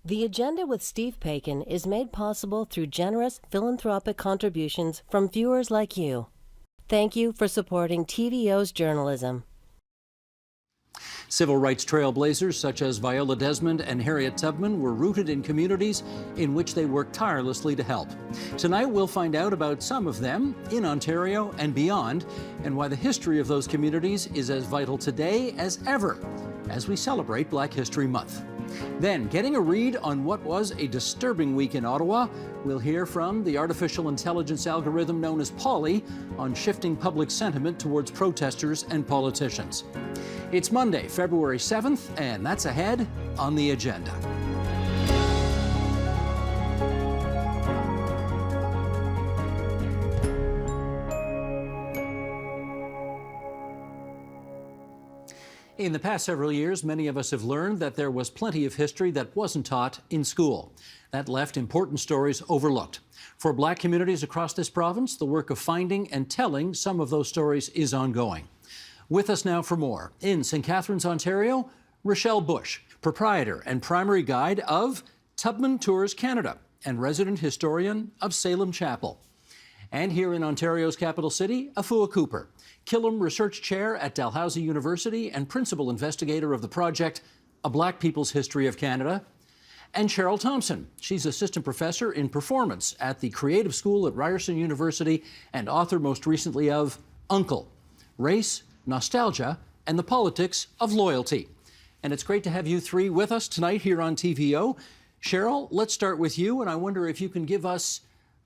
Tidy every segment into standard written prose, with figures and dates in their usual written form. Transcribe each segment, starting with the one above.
The Agenda with Steve Paikin is made possible through generous philanthropic contributions from viewers like you. Thank you for supporting TVO's journalism. Civil rights trailblazers such as Viola Desmond and Harriet Tubman were rooted in communities in which they worked tirelessly to help. Tonight we'll find out about some of them in Ontario and beyond, and why the history of those communities is as vital today as ever as we celebrate Black History Month. Then, getting a read on what was a disturbing week in Ottawa, we'll hear from the artificial intelligence algorithm known as Polly on shifting public sentiment towards protesters and politicians. It's Monday, February 7th, and that's ahead on the agenda. In the past several years, many of us have learned that there was plenty of history that wasn't taught in school. That left important stories overlooked. For Black communities across this province, the work of finding and telling some of those stories is ongoing. With us now for more, in St. Catharines, Ontario, Rochelle Bush, proprietor and primary guide of Tubman Tours Canada and resident historian of Salem Chapel. And here in Ontario's capital city, Afua Cooper, Killam Research Chair at Dalhousie University and principal investigator of the project, A Black People's History of Canada. And Cheryl Thompson, she's assistant professor in performance at the Creative School at Ryerson University and author most recently of Uncle, Race, Nostalgia, and the Politics of Loyalty. And it's great to have you three with us tonight here on TVO. Cheryl, let's start with you, and I wonder if you can give us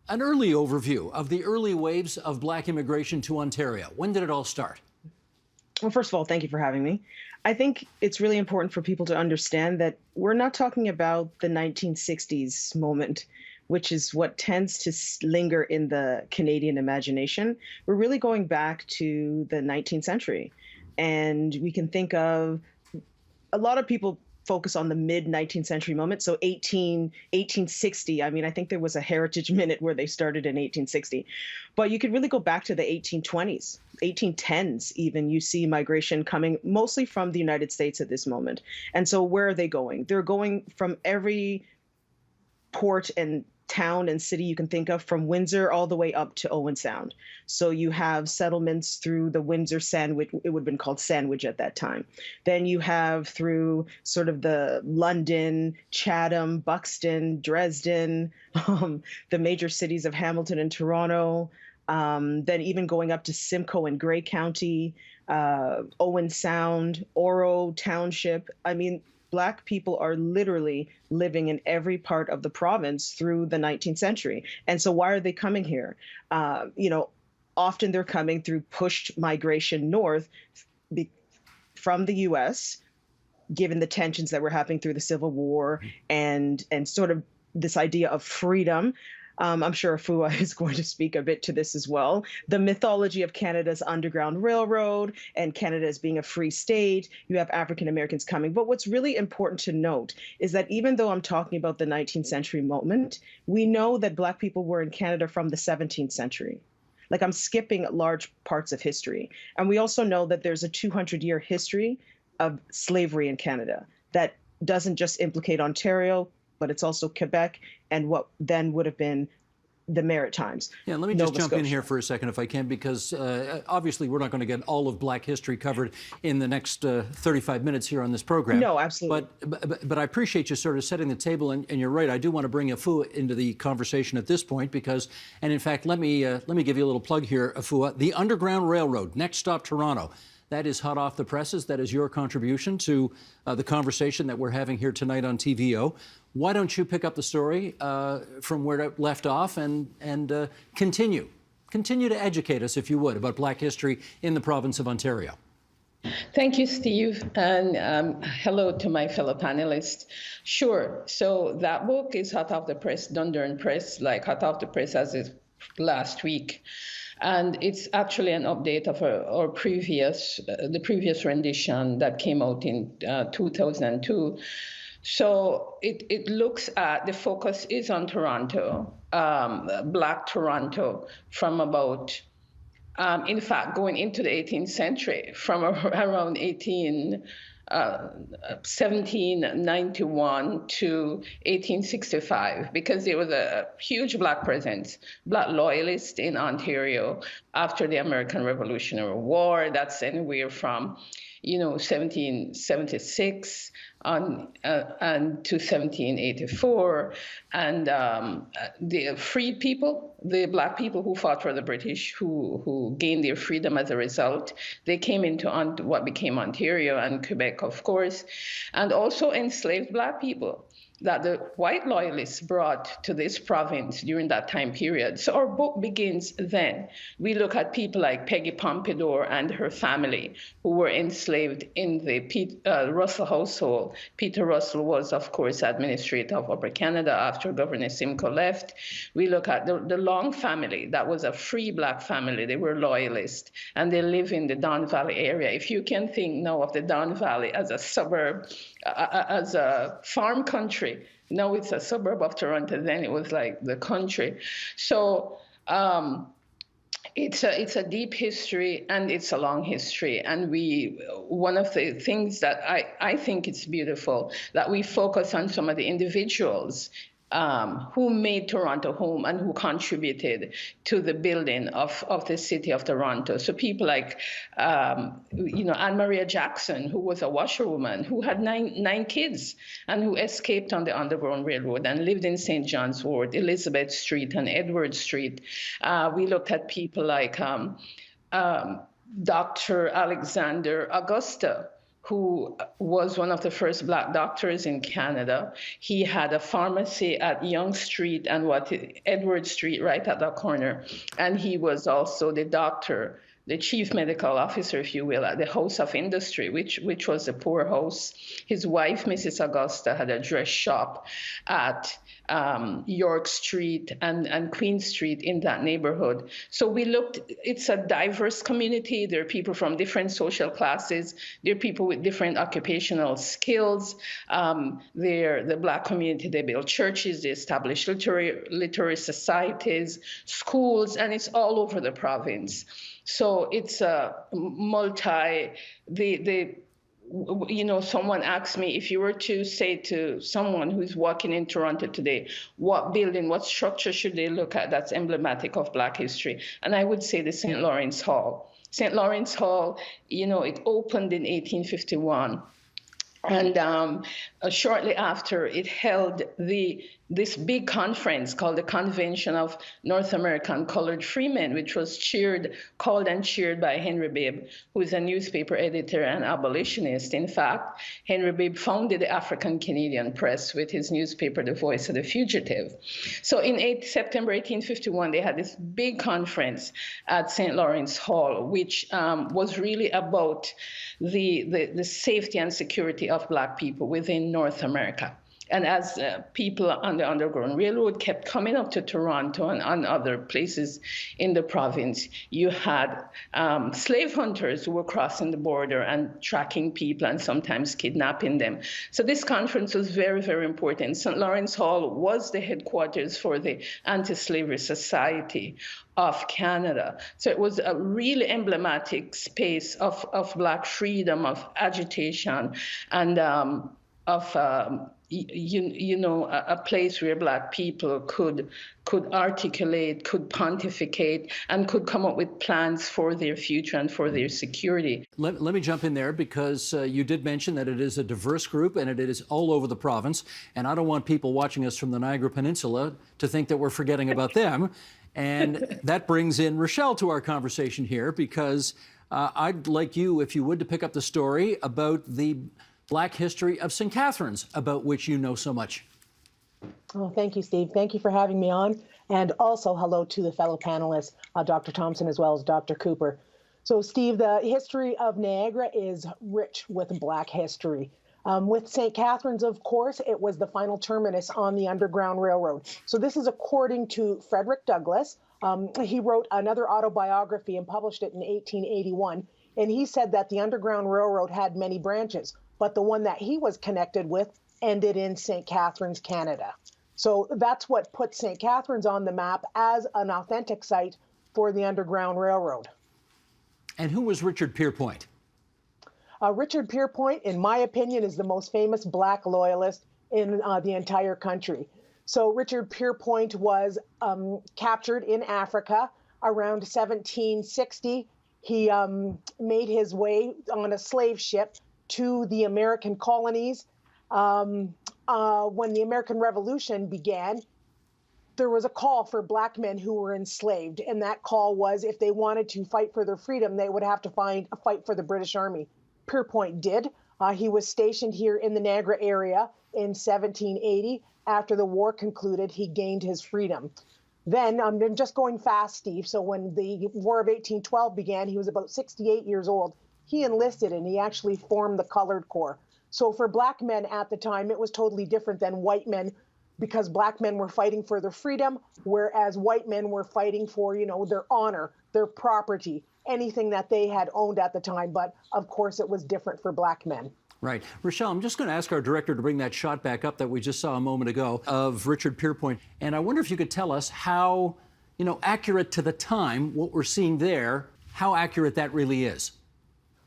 an early overview of the early waves of Black immigration to Ontario. When did it all start? Well, first of all, thank you for having me. I think it's really important for people to understand that we're not talking about the 1960s moment, which is what tends to linger in the Canadian imagination. We're really going back to the 19th century. And we can think of a lot of people focus on the mid-19th century moment. So 1860, I mean, I think there was a Heritage Minute where they started in 1860. But you could really go back to the 1820s, 1810s even. You see migration coming mostly from the United States at this moment. And so where are they going? They're going from every port and town and city you can think of, from Windsor all the way up to Owen Sound. So you have settlements through the Windsor Sandwich, it would have been called Sandwich at that time. Then you have through sort of the London, Chatham, Buxton, Dresden, the major cities of Hamilton and Toronto, then even going up to Simcoe and Grey County, Owen Sound, Oro Township. I mean, Black people are literally living in every part of the province through the 19th century. And so why are they coming here? Often they're coming through pushed migration north from the U.S., given the tensions that were happening through the Civil War and sort of this idea of freedom. I'm sure Afua is going to speak a bit to this as well. The mythology of Canada's Underground Railroad and Canada as being a free state. You have African Americans coming. But what's really important to note is that even though I'm talking about the 19th century moment, we know that Black people were in Canada from the 17th century. Like, I'm skipping large parts of history. And we also know that there's a 200-year history of slavery in Canada that doesn't just implicate Ontario, but it's also Quebec and what then would have been the Maritimes. Yeah, let me just jump in here for a second if I can, because obviously we're not going to get all of Black history covered in the next 35 minutes here on this program. No, absolutely. But I appreciate you sort of setting the table, and you're right, I do want to bring Afua into the conversation at this point because, and in fact, let me give you a little plug here, Afua. The Underground Railroad, next stop Toronto. That is hot off the presses. That is your contribution to the conversation that we're having here tonight on TVO. Why don't you pick up the story from where it left off and continue to educate us, if you would, about Black history in the province of Ontario. Thank you, Steve, and hello to my fellow panelists. Sure, so that book is hot off the press, Dundurn Press, like hot off the press as is last week. And it's actually an update of our the previous rendition that came out in 2002. So it looks at, the focus is on Toronto, Black Toronto, from about, in fact, going into the 18th century, from around 1791 to 1865, because there was a huge Black presence, Black loyalists in Ontario after the American Revolutionary War. That's anywhere from 1776 and to 1784, and the freed people, the Black people who fought for the British, who gained their freedom as a result, they came into what became Ontario and Quebec, of course, and also enslaved Black people that the white loyalists brought to this province during that time period. So our book begins then. We look at people like Peggy Pompadour and her family, who were enslaved in the Russell household. Peter Russell was, of course, administrator of Upper Canada after Governor Simcoe left. We look at the Long family. That was a free Black family. They were loyalists, and they live in the Don Valley area. If you can think now of the Don Valley as a suburb, as a farm country. Now it's a suburb of Toronto. Then it was like the country. So it's a deep history and it's a long history. And one of the things that I think it's beautiful that we focus on some of the individuals who made Toronto home and who contributed to the building of the city of Toronto. So people like, Anne Maria Jackson, who was a washerwoman, who had nine kids and who escaped on the Underground Railroad and lived in St. John's Ward, Elizabeth Street and Edward Street. We looked at people like Dr. Alexander Augusta, who was one of the first Black doctors in Canada. He had a pharmacy at Yonge Street and Edward Street, right at that corner. And he was also the doctor, the chief medical officer, if you will, at the House of Industry, which was a poor house. His wife, Mrs. Augusta, had a dress shop at York Street and Queen Street in that neighborhood. So we looked, it's a diverse community. There are people from different social classes. There are people with different occupational skills. The Black community, they build churches, they establish literary societies, schools, and it's all over the province. So it's a someone asked me, if you were to say to someone who's walking in Toronto today, what building, what structure should they look at that's emblematic of Black history? And I would say the St. Lawrence Hall. St. Lawrence Hall, it opened in 1851. And shortly after, it held this big conference called the Convention of North American Colored Freemen, which was called and cheered by Henry Bibb, who is a newspaper editor and abolitionist. In fact, Henry Bibb founded the African Canadian Press with his newspaper, The Voice of the Fugitive. So in September 1851, they had this big conference at St. Lawrence Hall, which was really about the safety and security of Black people within North America. And as people on the Underground Railroad kept coming up to Toronto and other places in the province, you had slave hunters who were crossing the border and tracking people and sometimes kidnapping them. So this conference was very, very important. St. Lawrence Hall was the headquarters for the Anti-Slavery Society of Canada. So it was a really emblematic space of Black freedom, of agitation, and a place where Black people could articulate, could pontificate, and could come up with plans for their future and for their security. Let me jump in there because you did mention that it is a diverse group and it is all over the province. And I don't want people watching us from the Niagara Peninsula to think that we're forgetting about them. And that brings in Rochelle to our conversation here because I'd like you, if you would, to pick up the story about the Black history of St. Catharines, about which you know so much. Oh, thank you, Steve. Thank you for having me on. And also hello to the fellow panelists, Dr. Thompson as well as Dr. Cooper. So, Steve, the history of Niagara is rich with Black history. With St. Catharines, of course, it was the final terminus on the Underground Railroad. So this is according to Frederick Douglass. He wrote another autobiography and published it in 1881. And he said that the Underground Railroad had many branches, but the one that he was connected with ended in St. Catharines, Canada. So that's what put St. Catharines on the map as an authentic site for the Underground Railroad. And who was Richard Pierpoint? Richard Pierpoint, in my opinion, is the most famous Black loyalist in the entire country. So Richard Pierpoint was captured in Africa around 1760. He made his way on a slave ship to the American colonies. When the American Revolution began, there was a call for Black men who were enslaved, and that call was if they wanted to fight for their freedom, they would have to fight for the British Army. Pierpoint did. He was stationed here in the Niagara area in 1780. After the war concluded, he gained his freedom. Then, I'm just going fast, Steve. So when the War of 1812 began, he was about 68 years old. He enlisted and he actually formed the Colored Corps. So for Black men at the time, it was totally different than white men, because Black men were fighting for their freedom, whereas white men were fighting for, their honor, their property, anything that they had owned at the time. But of course, it was different for Black men. Right. Rochelle, I'm just going to ask our director to bring that shot back up that we just saw a moment ago of Richard Pierpoint. And I wonder if you could tell us how, accurate to the time, what we're seeing there, how accurate that really is.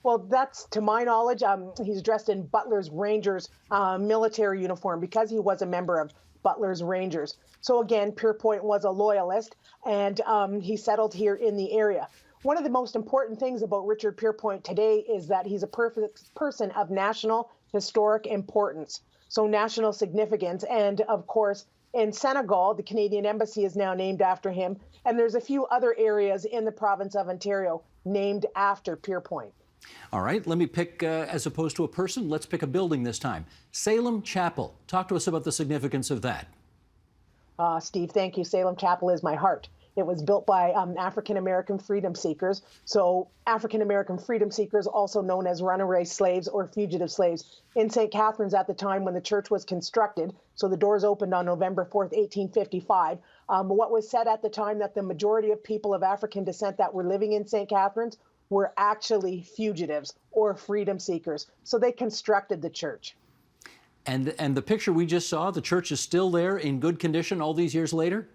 Well, that's, to my knowledge, he's dressed in Butler's Rangers military uniform because he was a member of Butler's Rangers. So again, Pierpoint was a loyalist, and he settled here in the area. One of the most important things about Richard Pierpoint today is that he's a perfect person of national historic importance, so national significance. And of course, in Senegal, the Canadian Embassy is now named after him, and there's a few other areas in the province of Ontario named after Pierpoint. All right, let me pick, as opposed to a person, let's pick a building this time. Salem Chapel. Talk to us about the significance of that. Steve, thank you. Salem Chapel is my heart. It was built by African-American freedom seekers. So African-American freedom seekers, also known as runaway slaves or fugitive slaves, in St. Catharines at the time when the church was constructed. So the doors opened on November 4th, 1855. What was said at the time that the majority of people of African descent that were living in St. Catharines were actually fugitives or freedom seekers. So they constructed the church. And the picture we just saw, the church is still there in good condition all these years later?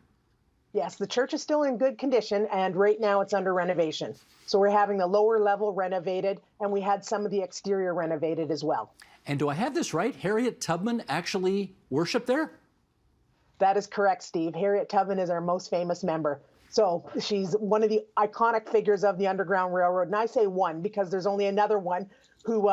Yes, the church is still in good condition, and right now it's under renovation. So we're having the lower level renovated, and we had some of the exterior renovated as well. And do I have this right? Harriet Tubman actually worshiped there? That is correct, Steve. Harriet Tubman is our most famous member. So she's one of the iconic figures of the Underground Railroad. And I say one because there's only another one who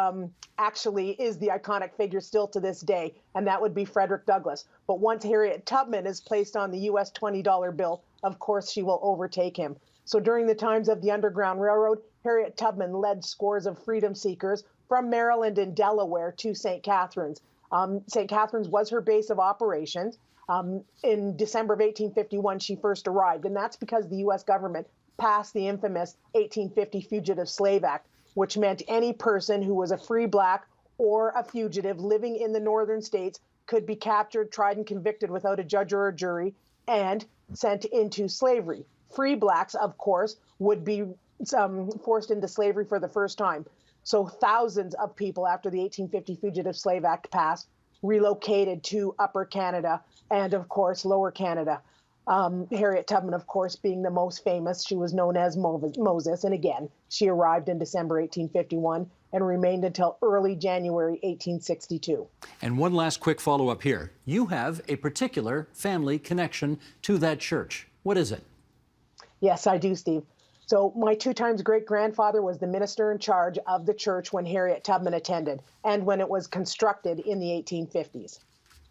actually is the iconic figure still to this day, and that would be Frederick Douglass. But once Harriet Tubman is placed on the U.S. $20 bill, of course she will overtake him. So during the times of the Underground Railroad, Harriet Tubman led scores of freedom seekers from Maryland and Delaware to St. Catharines. St. Catharines was her base of operations. In December of 1851, she first arrived, and that's because the U.S. government passed the infamous 1850 Fugitive Slave Act, which meant any person who was a free Black or a fugitive living in the northern states could be captured, tried, and convicted without a judge or a jury and sent into slavery. Free Blacks, of course, would be forced into slavery for the first time. So thousands of people after the 1850 Fugitive Slave Act passed relocated to Upper Canada and, of course, Lower Canada. Harriet Tubman, of course, being the most famous, she was known as Moses. And again, she arrived in December 1851 and remained until early January 1862. And one last quick follow-up here. You have a particular family connection to that church. What is it? Yes, I do, Steve. So my 2 times great-grandfather was the minister in charge of the church when Harriet Tubman attended and when it was constructed in the 1850s.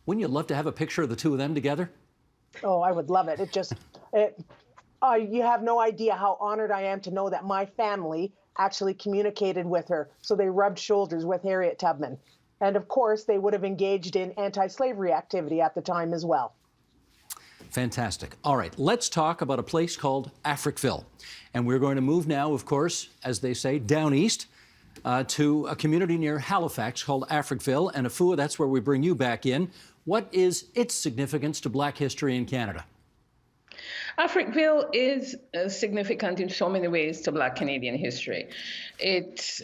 Wouldn't you love to have a picture of the two of them together? Oh, I would love it. You have no idea how honored I am to know that my family actually communicated with her. So they rubbed shoulders with Harriet Tubman. And of course, they would have engaged in anti-slavery activity at the time as well. Fantastic. All right, let's talk about a place called Africville. And we're going to move now, of course, as they say, down east to a community near Halifax called Africville. And Afua, that's where we bring you back in. What is its significance to Black history in Canada? Africville is significant in so many ways to Black Canadian history. It's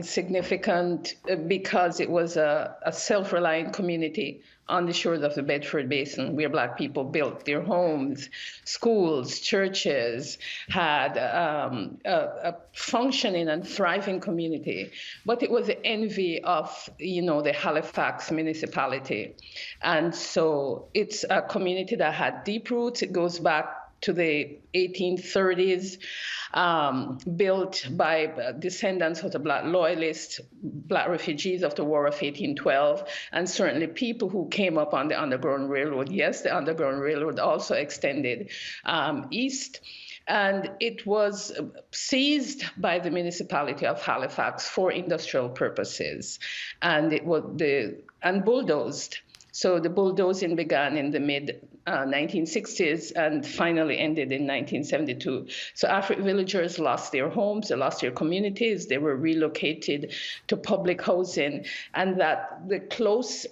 significant because it was a self-reliant community on the shores of the Bedford Basin, where Black people built their homes, schools, churches, had a functioning and thriving community. But it was the envy of, the Halifax municipality. And so it's a community that had deep roots. It goes back to the 1830s, built by descendants of the Black loyalists, Black refugees of the War of 1812, and certainly people who came up on the Underground Railroad. Yes, the Underground Railroad also extended east. And it was seized by the municipality of Halifax for industrial purposes, and it was bulldozed. So the bulldozing began in the mid-1960s and finally ended in 1972. So African villagers lost their homes, they lost their communities, they were relocated to public housing, and that the close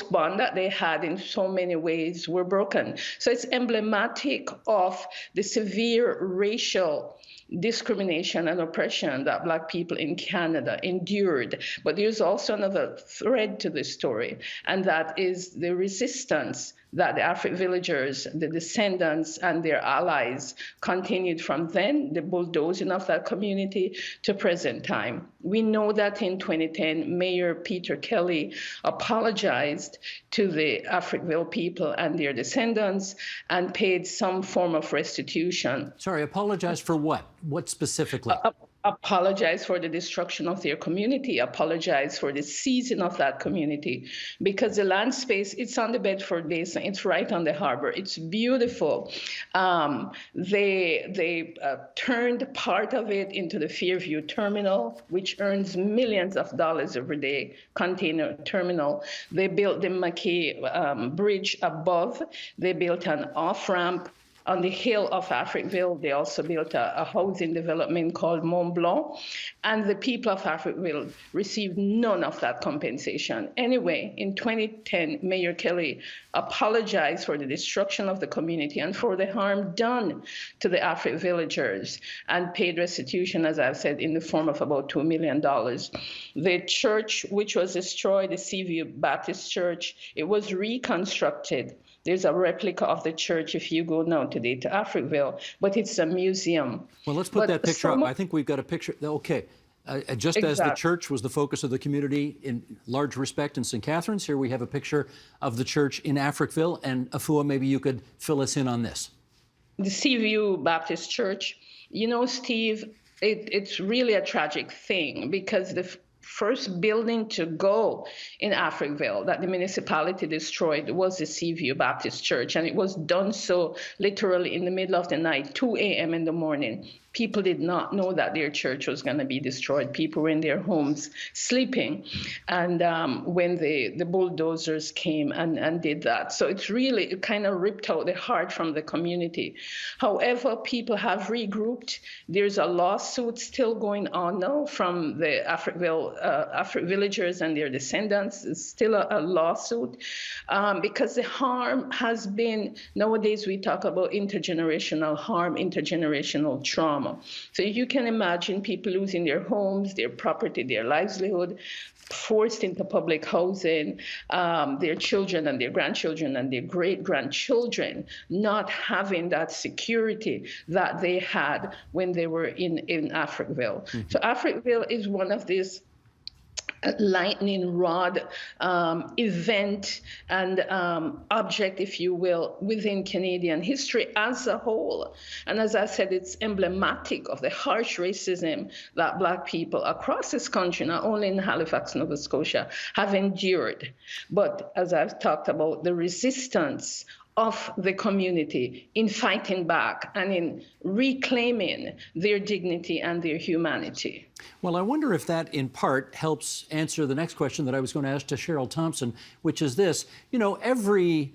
bond that they had in so many ways were broken. So it's emblematic of the severe racial discrimination and oppression that Black people in Canada endured. But there's also another thread to this story, and that is the resistance that the African villagers, the descendants, and their allies continued from then, the bulldozing of that community, to present time. We know that in 2010, Mayor Peter Kelly apologized to the Africville people and their descendants and paid some form of restitution. Sorry, apologize for what? What specifically? Apologize for the destruction of their community, apologize for the seizing of that community, because the land space, it's on the Bedford Basin, it's right on the harbor, it's beautiful. They turned part of it into the Fairview Terminal, which earns millions of dollars every day, container terminal. They built the McKay Bridge above, they built an off-ramp on the hill of Africville. They also built a housing development called Mont Blanc, and the people of Africville received none of that compensation. Anyway, in 2010, Mayor Kelly apologized for the destruction of the community and for the harm done to the African villagers, and paid restitution, as I've said, in the form of about $2 million. The church, which was destroyed, the Seaview Baptist Church, it was reconstructed. There's a replica of the church if you go now today to Africville, but it's a museum. Well, let's put that picture up. I think we've got a picture. Okay. Just as the church was the focus of the community in large respect in St. Catharines, here we have a picture of the church in Africville. And Afua, maybe you could fill us in on this. The Seaview Baptist Church, Steve, it's really a tragic thing, because the first building to go in Africville that the municipality destroyed was the Seaview Baptist Church, and it was done so literally in the middle of the night, 2 a.m. in the morning. People did not know that their church was going to be destroyed. People were in their homes sleeping, and when the bulldozers came and did that. So it kind of ripped out the heart from the community. However, people have regrouped. There's a lawsuit still going on now from the African villagers and their descendants. It's still a lawsuit because the harm has been, nowadays we talk about intergenerational harm, intergenerational trauma. So you can imagine people losing their homes, their property, their livelihood, forced into public housing, their children and their grandchildren and their great-grandchildren not having that security that they had when they were in Africville. Mm-hmm. So Africville is one of these lightning rod event and object, if you will, within Canadian history as a whole. And as I said, it's emblematic of the harsh racism that Black people across this country, not only in Halifax, Nova Scotia, have endured. But as I've talked about, the resistance of the community in fighting back and in reclaiming their dignity and their humanity. Well, I wonder if that in part helps answer the next question that I was going to ask to Cheryl Thompson, which is this. Every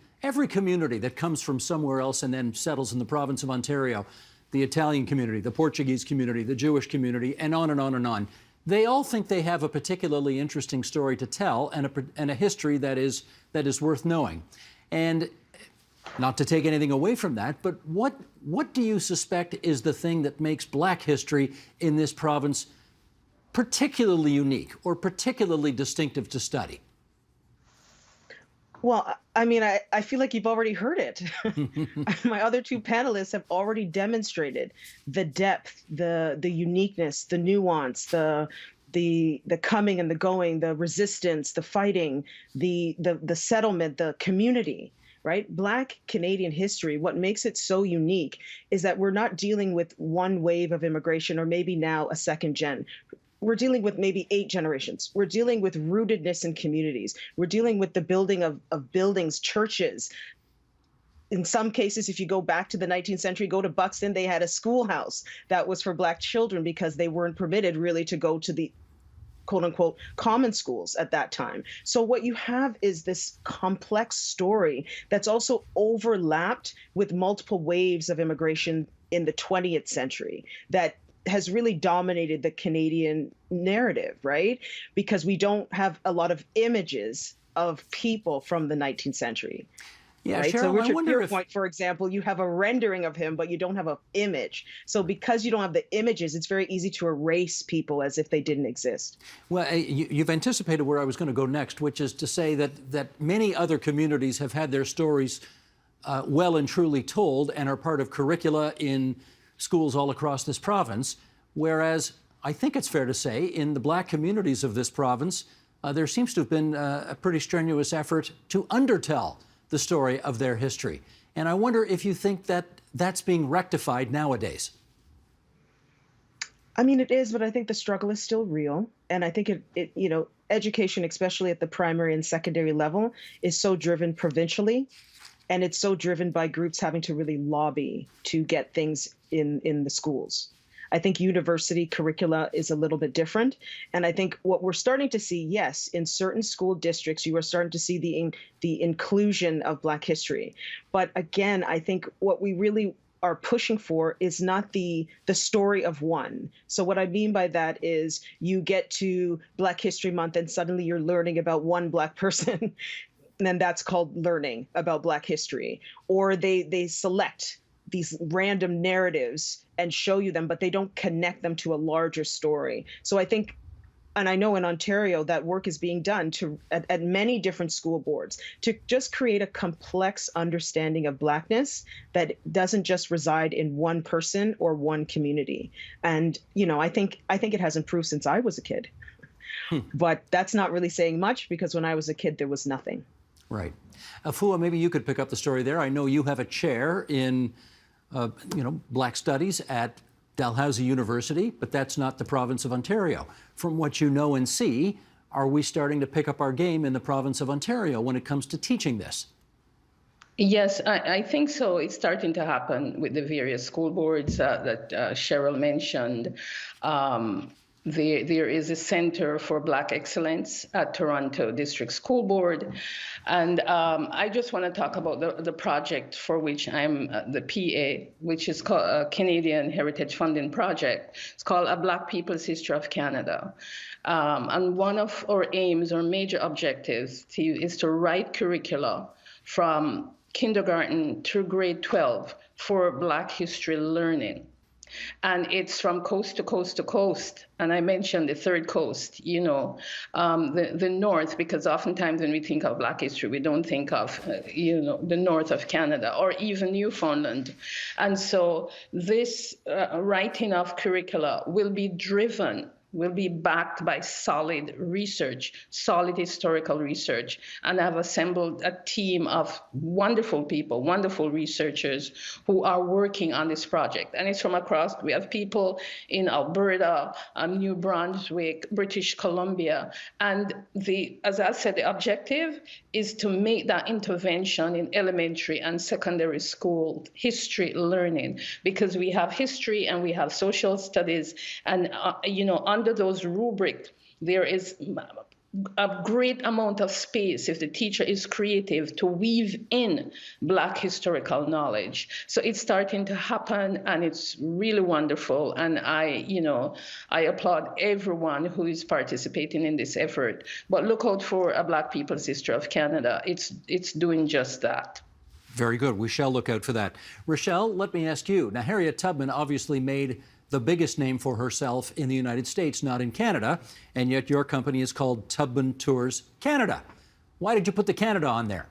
community that comes from somewhere else and then settles in the province of Ontario, the Italian community, the Portuguese community, the Jewish community, and on and on and on, they all think they have a particularly interesting story to tell and a history that is worth knowing. And not to take anything away from that, but what do you suspect is the thing that makes Black history in this province particularly unique or particularly distinctive to study? Well, I mean, I feel like you've already heard it. My other two panelists have already demonstrated the depth, the uniqueness, the nuance, the coming and the going, the resistance, the fighting, the settlement, the community. Right? Black Canadian history, what makes it so unique is that we're not dealing with one wave of immigration or maybe now a second gen. We're dealing with maybe 8 generations. We're dealing with rootedness in communities. We're dealing with the building of buildings, churches. In some cases, if you go back to the 19th century, go to Buxton, they had a schoolhouse that was for Black children because they weren't permitted really to go to the quote unquote common schools at that time. So what you have is this complex story that's also overlapped with multiple waves of immigration in the 20th century that has really dominated the Canadian narrative, right? Because we don't have a lot of images of people from the 19th century. Yeah, right? Cheryl, So Richard I wonder if... Pierpoint, for example, you have a rendering of him, but you don't have an image. So because you don't have the images, it's very easy to erase people as if they didn't exist. Well, you've anticipated where I was going to go next, which is to say that many other communities have had their stories well and truly told and are part of curricula in schools all across this province, whereas I think it's fair to say in the Black communities of this province, there seems to have been a pretty strenuous effort to undertell the story of their history. And I wonder if you think that that's being rectified nowadays. I mean, it is, but I think the struggle is still real. And I think education, especially at the primary and secondary level, is so driven provincially. And it's so driven by groups having to really lobby to get things in the schools. I think university curricula is a little bit different. And I think what we're starting to see, yes, in certain school districts, you are starting to see the inclusion of Black history. But again, I think what we really are pushing for is not the story of one. So what I mean by that is you get to Black History Month and suddenly you're learning about one Black person. And then that's called learning about Black history. Or they select these random narratives and show you them, but they don't connect them to a larger story. So I think, and I know in Ontario that work is being done at many different school boards to just create a complex understanding of Blackness that doesn't just reside in one person or one community. And I think it has improved since I was a kid. But that's not really saying much because when I was a kid, there was nothing. Right. Afua, maybe you could pick up the story there. I know you have a chair in Black Studies at Dalhousie University, but that's not the province of Ontario. From what you know and see, are we starting to pick up our game in the province of Ontario when it comes to teaching this? Yes, I think so. It's starting to happen with the various school boards that Cheryl mentioned. There is a Center for Black Excellence at Toronto District School Board. And I just want to talk about the project for which I'm the PA, which is called a Canadian Heritage Funding Project. It's called A Black People's History of Canada. And one of our aims or major objectives is to write curricula from kindergarten through grade 12 for Black history learning. And it's from coast to coast to coast. And I mentioned the third coast, the north, because oftentimes when we think of Black history, we don't think of, the north of Canada or even Newfoundland. And so this writing of curricula will be backed by solid research, solid historical research. And I've assembled a team of wonderful people, wonderful researchers who are working on this project. And it's from across, we have people in Alberta, New Brunswick, British Columbia. And as I said, the objective is to make that intervention in elementary and secondary school history learning, because we have history and we have social studies, and under those rubrics, there is a great amount of space if the teacher is creative to weave in Black historical knowledge. So it's starting to happen, and it's really wonderful. And I applaud everyone who is participating in this effort. But look out for A Black People's History of Canada. It's doing just that. Very good. We shall look out for that. Rochelle, let me ask you. Now, Harriet Tubman obviously made the biggest name for herself in the United States, not in Canada, and yet your company is called Tubman Tours Canada. Why did you put the Canada on there?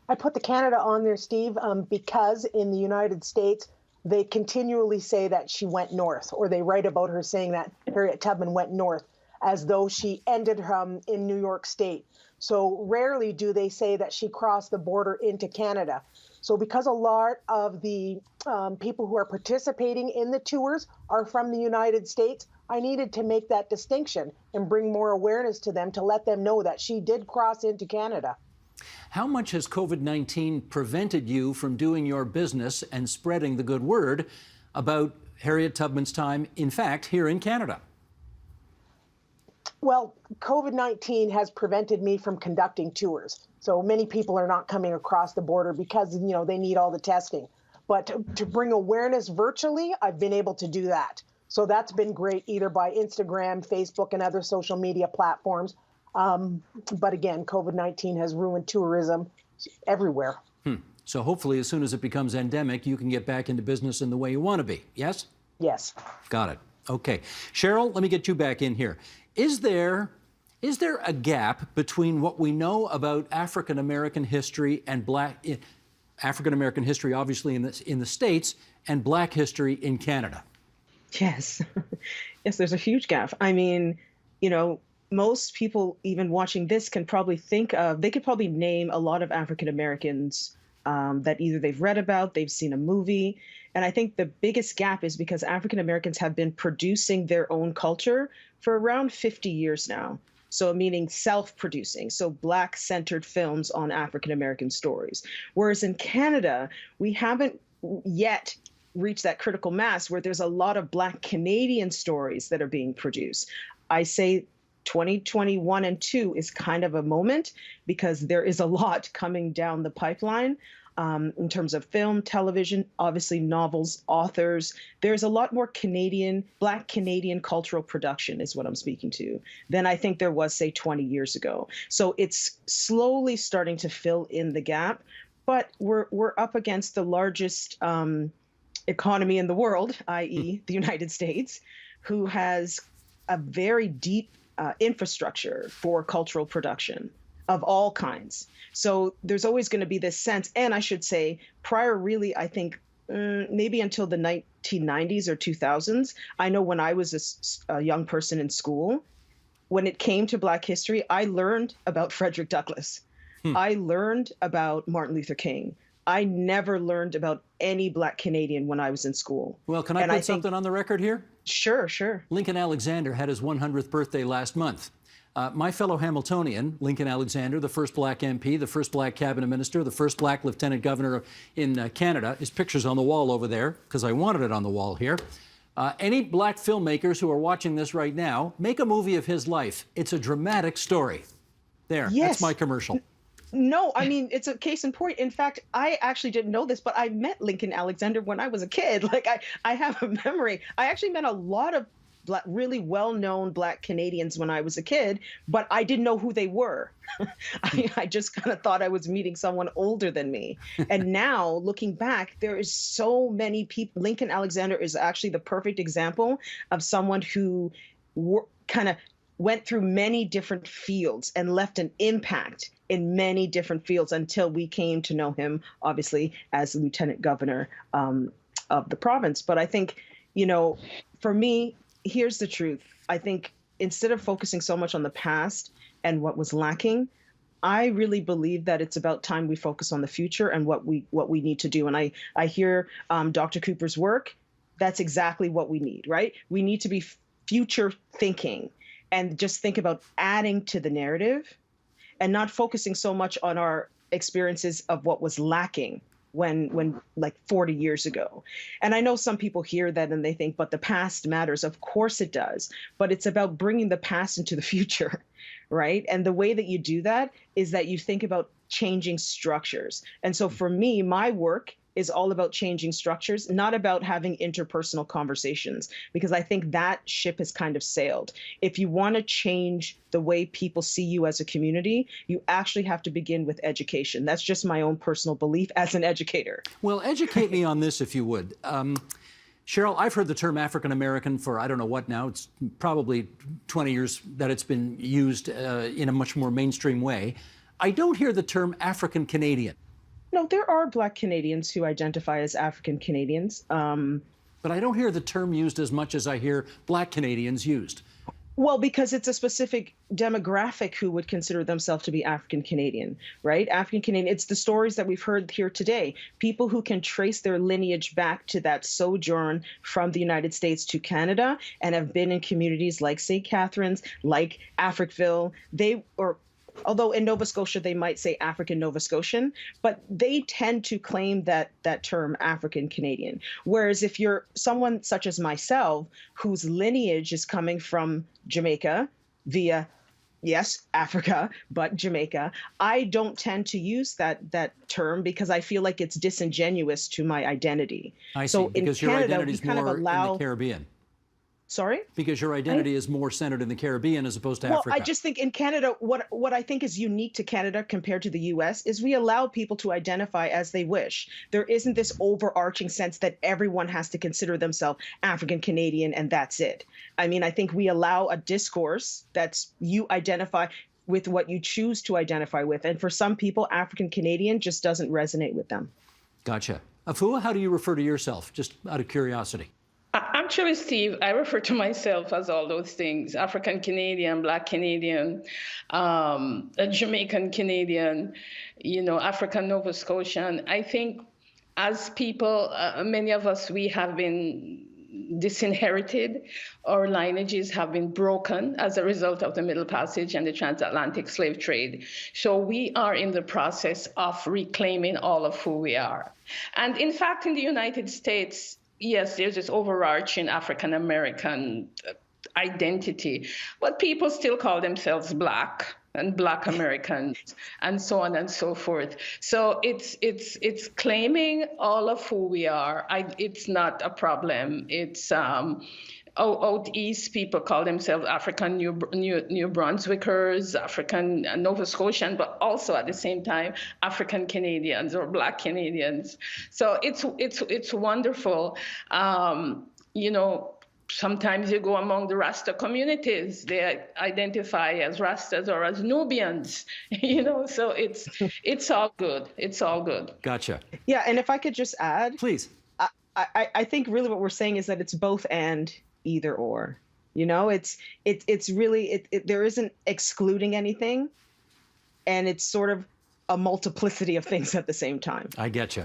I put the Canada on there, Steve, because in the United States, they continually say that she went north, or they write about her saying that Harriet Tubman went north, as though she ended in New York State. So rarely do they say that she crossed the border into Canada. So because a lot of the people who are participating in the tours are from the United States, I needed to make that distinction and bring more awareness to them to let them know that she did cross into Canada. How much has COVID-19 prevented you from doing your business and spreading the good word about Harriet Tubman's time, in fact, here in Canada? Well, COVID-19 has prevented me from conducting tours. So many people are not coming across the border because, they need all the testing. But to bring awareness virtually, I've been able to do that. So that's been great, either by Instagram, Facebook, and other social media platforms. But again, COVID-19 has ruined tourism everywhere. So hopefully, as soon as it becomes endemic, you can get back into business in the way you want to be. Yes? Yes. Got it. Okay. Cheryl, let me get you back in here. Is there a gap between what we know about African American history and African American history, obviously in the States, and Black history in Canada? Yes. Yes, there's a huge gap. I mean, most people even watching this can probably they could probably name a lot of African Americans that either they've read about, they've seen a movie. And I think the biggest gap is because African Americans have been producing their own culture for around 50 years now. So meaning self-producing, so Black-centered films on African American stories. Whereas in Canada, we haven't yet reached that critical mass where there's a lot of Black Canadian stories that are being produced. I say 2021 and 2 is kind of a moment because there is a lot coming down the pipeline in terms of film, television, obviously novels, authors. There's a lot more Black Canadian cultural production is what I'm speaking to than I think there was, say, 20 years ago. So it's slowly starting to fill in the gap, but we're up against the largest economy in the world, i.e. the United States, who has a very deep infrastructure for cultural production of all kinds. So there's always going to be this sense, and I should say prior really, I think maybe until the 1990s or 2000s, I know when I was a young person in school, when it came to Black history, I learned about Frederick Douglass. I learned about Martin Luther King. I never learned about any Black Canadian when I was in school. Well, can I put something on the record here? Sure, sure. Lincoln Alexander had his 100th birthday last month. My fellow Hamiltonian, Lincoln Alexander, the first Black MP, the first Black cabinet minister, the first Black lieutenant governor in Canada, his picture's on the wall over there because I wanted it on the wall here. Any Black filmmakers who are watching this right now, make a movie of his life. It's a dramatic story. There, yes. That's my commercial. No, I mean, it's a case in point. In fact, I actually didn't know this, but I met Lincoln Alexander when I was a kid. Like, I have a memory. I actually met a lot of really well-known Black Canadians when I was a kid, but I didn't know who they were. I just kind of thought I was meeting someone older than me. And now, looking back, there is so many people. Lincoln Alexander is actually the perfect example of someone who kind of went through many different fields and left an impact in many different fields until we came to know him, obviously, as lieutenant governor of the province. But I think, for me, here's the truth. I think instead of focusing so much on the past and what was lacking, I really believe that it's about time we focus on the future and what we need to do. And I hear Dr. Cooper's work. That's exactly what we need, right? We need to be future thinking and just think about adding to the narrative and not focusing so much on our experiences of what was lacking when like 40 years ago. And I know some people hear that and they think, but the past matters. Of course it does. But it's about bringing the past into the future, right? And the way that you do that is that you think about changing structures. And so for me, my work is all about changing structures, not about having interpersonal conversations, because I think that ship has kind of sailed. If you want to change the way people see you as a community, you actually have to begin with education. That's just my own personal belief as an educator. Well, educate me on this, if you would. Cheryl, I've heard the term African American for I don't know what now. It's probably 20 years that it's been used in a much more mainstream way. I don't hear the term African Canadian. No, there are Black Canadians who identify as African Canadians. But I don't hear the term used as much as I hear Black Canadians used. Well, because it's a specific demographic who would consider themselves to be African Canadian, right? African Canadian, it's the stories that we've heard here today. People who can trace their lineage back to that sojourn from the United States to Canada and have been in communities like St. Catharines, like Africville. Although in Nova Scotia, they might say African Nova Scotian, but they tend to claim that term African Canadian. Whereas if you're someone such as myself, whose lineage is coming from Jamaica via, yes, Africa, but Jamaica, I don't tend to use that term because I feel like it's disingenuous to my identity. I see, so because in your Canada, identity is more in the Caribbean. Sorry? Because your identity is more centered in the Caribbean as opposed to Africa. Well, I just think in Canada, what I think is unique to Canada compared to the US is we allow people to identify as they wish. There isn't this overarching sense that everyone has to consider themselves African Canadian and that's it. I mean, I think we allow a discourse that's you identify with what you choose to identify with. And for some people, African Canadian just doesn't resonate with them. Gotcha. Afua, how do you refer to yourself, just out of curiosity? Actually, Steve, I refer to myself as all those things: African Canadian, Black Canadian, Jamaican Canadian, African Nova Scotian. I think as people, many of us, we have been disinherited. Our lineages have been broken as a result of the Middle Passage and the transatlantic slave trade. So we are in the process of reclaiming all of who we are. And in fact, in the United States, yes, there's this overarching African American identity, but people still call themselves Black and Black Americans and so on and so forth. So it's claiming all of who we are. It's not a problem. It's out east, people call themselves African New Brunswickers, African Nova Scotian, but also at the same time African Canadians or Black Canadians. So it's wonderful. Sometimes you go among the Rasta communities, they identify as Rastas or as Nubians, so it's all good. It's all good. Gotcha. Yeah, and if I could just add. Please. I think really what we're saying is that it's both and either or. It's really, there isn't excluding anything, and it's sort of a multiplicity of things at the same time. I get you.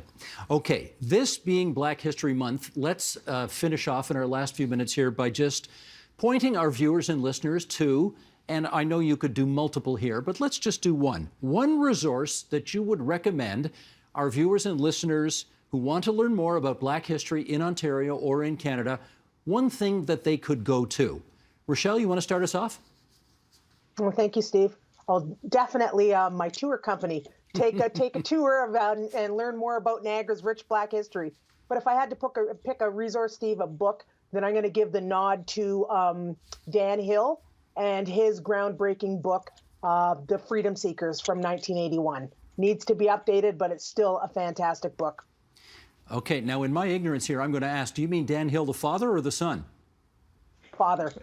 Okay, this being Black History Month, let's finish off in our last few minutes here by just pointing our viewers and listeners to, and I know you could do multiple here, but let's just do one resource that you would recommend our viewers and listeners who want to learn more about Black history in Ontario or in Canada, one thing that they could go to. Rochelle, you want to start us off? Well, thank you, Steve. I'll definitely my tour company take a tour about and learn more about Niagara's rich Black history. But if I had to pick a resource, Steve, a book, then I'm going to give the nod to Dan Hill and his groundbreaking book, The Freedom Seekers from 1981. Needs to be updated, but it's still a fantastic book. Okay, now in my ignorance here, I'm going to ask, do you mean Dan Hill the father or the son? Father.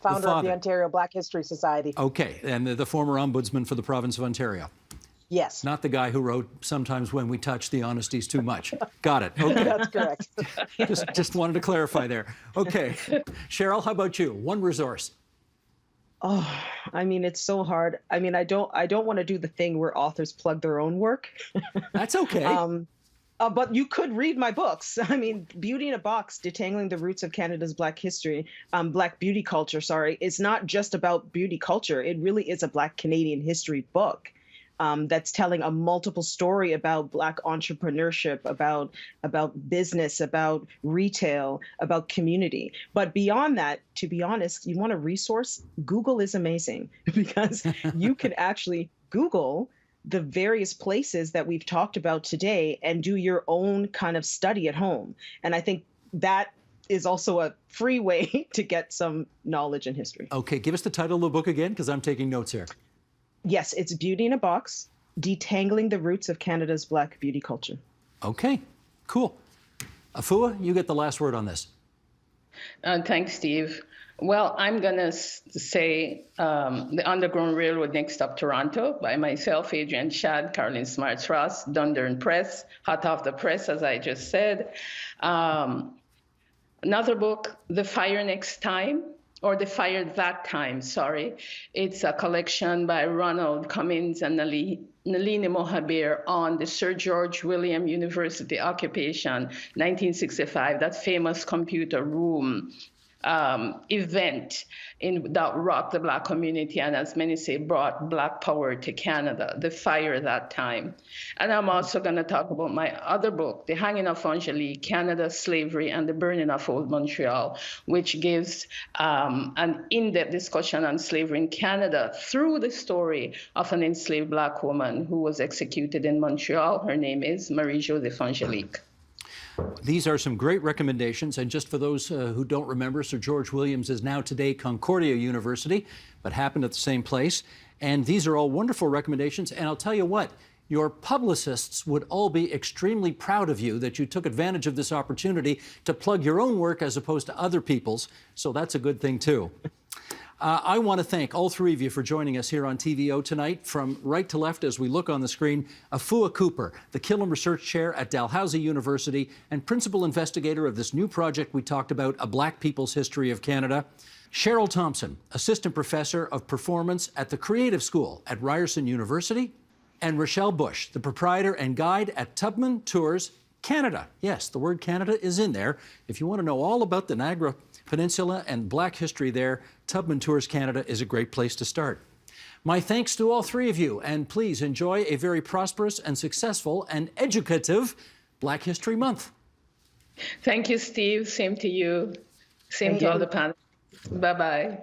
Founder of the Ontario Black History Society. Okay, and the former ombudsman for the province of Ontario. Yes. Not the guy who wrote, "Sometimes when we touch, the honesty's too much." Got it. Okay. That's correct. just wanted to clarify there. Okay. Cheryl, how about you? One resource. Oh, I mean, it's so hard. I mean, I don't want to do the thing where authors plug their own work. That's okay. But you could read my books. I mean, Beauty in a Box, Detangling the Roots of Canada's Black History, Black Beauty Culture, it's not just about beauty culture. It really is a Black Canadian history book that's telling a multiple story about Black entrepreneurship, about business, about retail, about community. But beyond that, to be honest, you want a resource? Google is amazing because you can actually Google the various places that we've talked about today and do your own kind of study at home. And I think that is also a free way to get some knowledge in history. Okay, give us the title of the book again, because I'm taking notes here. Yes, it's Beauty in a Box, Detangling the Roots of Canada's Black Beauty Culture. Okay, cool. Afua, you get the last word on this. Thanks, Steve. Well, I'm going to say The Underground Railroad Next Stop Toronto by myself, Adrian Shad, Caroline Smarts-Ross, Dundurn Press, hot off the press, as I just said. Another book, The Fire Next Time, or The Fire That Time, sorry. It's a collection by Ronald Cummins and Nalini Mohabir on the Sir George William University occupation, 1965, that famous computer room event that rocked the Black community and, as many say, brought Black power to Canada, The Fire That Time. And I'm also going to talk about my other book, The Hanging of Angelique, Canada, Slavery, and the Burning of Old Montreal, which gives an in-depth discussion on slavery in Canada through the story of an enslaved Black woman who was executed in Montreal. Her name is Marie-Joseph Angelique. These are some great recommendations, and just for those who don't remember, Sir George Williams is now today Concordia University, but happened at the same place. And these are all wonderful recommendations, and I'll tell you what, your publicists would all be extremely proud of you that you took advantage of this opportunity to plug your own work as opposed to other people's, so that's a good thing too. I want to thank all three of you for joining us here on TVO tonight. From right to left as we look on the screen, Afua Cooper, the Killam Research Chair at Dalhousie University and Principal Investigator of this new project we talked about, A Black People's History of Canada. Cheryl Thompson, Assistant Professor of Performance at the Creative School at Ryerson University. And Rochelle Bush, the Proprietor and Guide at Tubman Tours Canada. Yes, the word Canada is in there. If you want to know all about the Niagara Peninsula and Black history there, Tubman Tours Canada is a great place to start. My thanks to all three of you, and please enjoy a very prosperous and successful and educative Black History Month. Thank you, Steve. Same to you. Same to all the panelists. Bye-bye.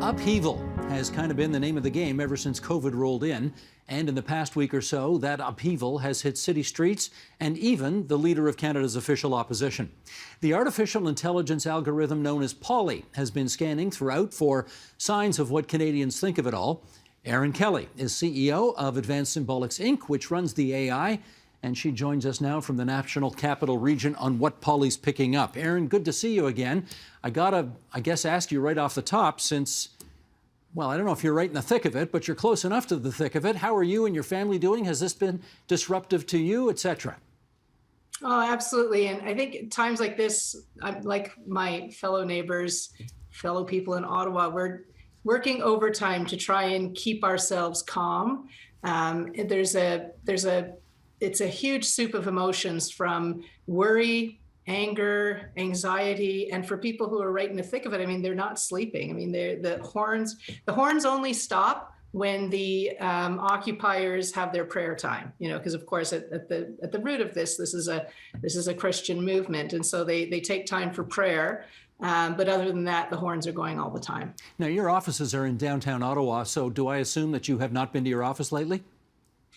Upheaval has kind of been the name of the game ever since COVID rolled in. And in the past week or so, that upheaval has hit city streets and even the leader of Canada's official opposition. The artificial intelligence algorithm known as Polly has been scanning throughout for signs of what Canadians think of it all. Erin Kelly is CEO of Advanced Symbolics, Inc., which runs the AI, and she joins us now from the National Capital Region on what Polly's picking up. Erin, good to see you again. I gotta, I guess, ask you right off the top, since, well, I don't know if you're right in the thick of it, but you're close enough to the thick of it. How are you and your family doing? Has this been disruptive to you, etc.? Oh, absolutely. And I think at times like this, I'm like my fellow neighbors, fellow people in Ottawa, we're working overtime to try and keep ourselves calm. It's a huge soup of emotions, from worry, anger, anxiety, and for people who are right in the thick of it, I mean, they're not sleeping. I mean, the horns only stop when the occupiers have their prayer time, because of course at the root of this is a Christian movement, and so they take time for prayer. But other than that, the horns are going all the time. Now, your offices are in downtown Ottawa, so do I assume that you have not been to your office lately?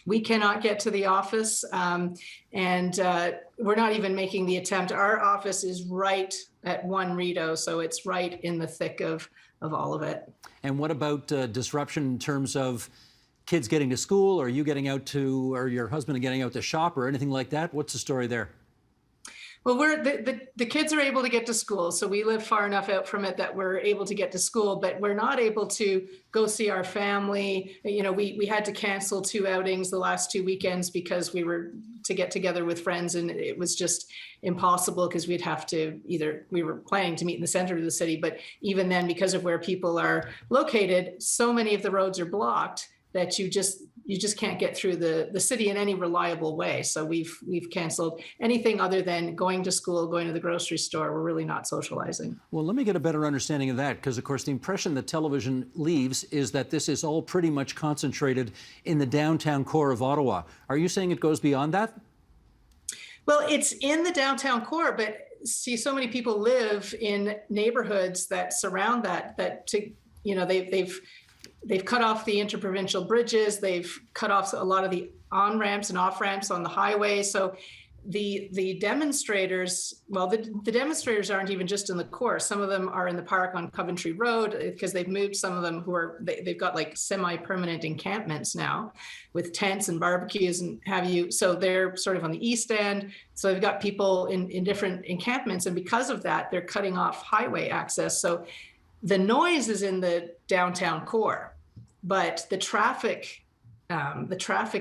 We cannot get to the office, and we're not even making the attempt. Our office is right at One Rideau, so it's right in the thick of all of it. And what about disruption in terms of kids getting to school, or you getting out to, or your husband getting out to shop, or anything like that? What's the story there? Well, the kids are able to get to school, so we live far enough out from it that we're able to get to school, but we're not able to go see our family. We had to cancel 2 outings the last 2 weekends because we were to get together with friends, and it was just impossible because we'd have to we were planning to meet in the center of the city, but even then, because of where people are located, so many of the roads are blocked that you just can't get through the city in any reliable way. So we've canceled anything other than going to school, going to the grocery store. We're really not socializing. Well, let me get a better understanding of that, because of course the impression that television leaves is that this is all pretty much concentrated in the downtown core of Ottawa. Are you saying it goes beyond that? Well, it's in the downtown core, but see, so many people live in neighborhoods that surround They've cut off the interprovincial bridges. They've cut off a lot of the on-ramps and off-ramps on the highway. So the demonstrators, well, the demonstrators aren't even just in the course. Some of them are in the park on Coventry Road because they've moved some of them who are, they've got like semi-permanent encampments now with tents and barbecues and have you. So they're sort of on the east end. So they've got people in different encampments. And because of that, they're cutting off highway access. So the noise is in the downtown core, but the traffic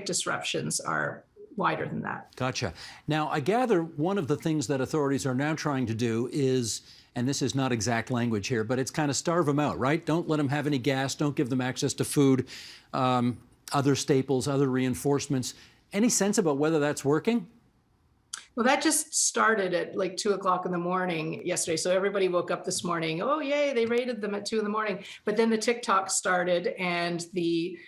disruptions are wider than that. Gotcha. Now, I gather one of the things that authorities are now trying to do is, and this is not exact language here, but it's kind of starve them out, right? Don't let them have any gas, don't give them access to food, other staples, other reinforcements. Any sense about whether that's working? Well, that just started at like 2 o'clock in the morning yesterday. So everybody woke up this morning, oh, yay, they raided them at 2 in the morning. But then the TikTok started and the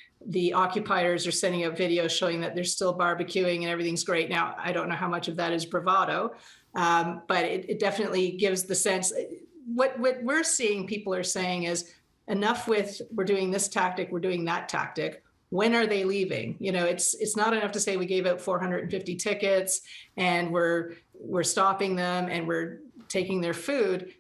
occupiers are sending out videos showing that they're still barbecuing and everything's great. Now, I don't know how much of that is bravado, but it definitely gives the sense. What we're seeing people are saying is enough with we're doing this tactic, we're doing that tactic. When are they leaving? You know, it's not enough to say we gave out 450 tickets and we're stopping them and we're taking their food.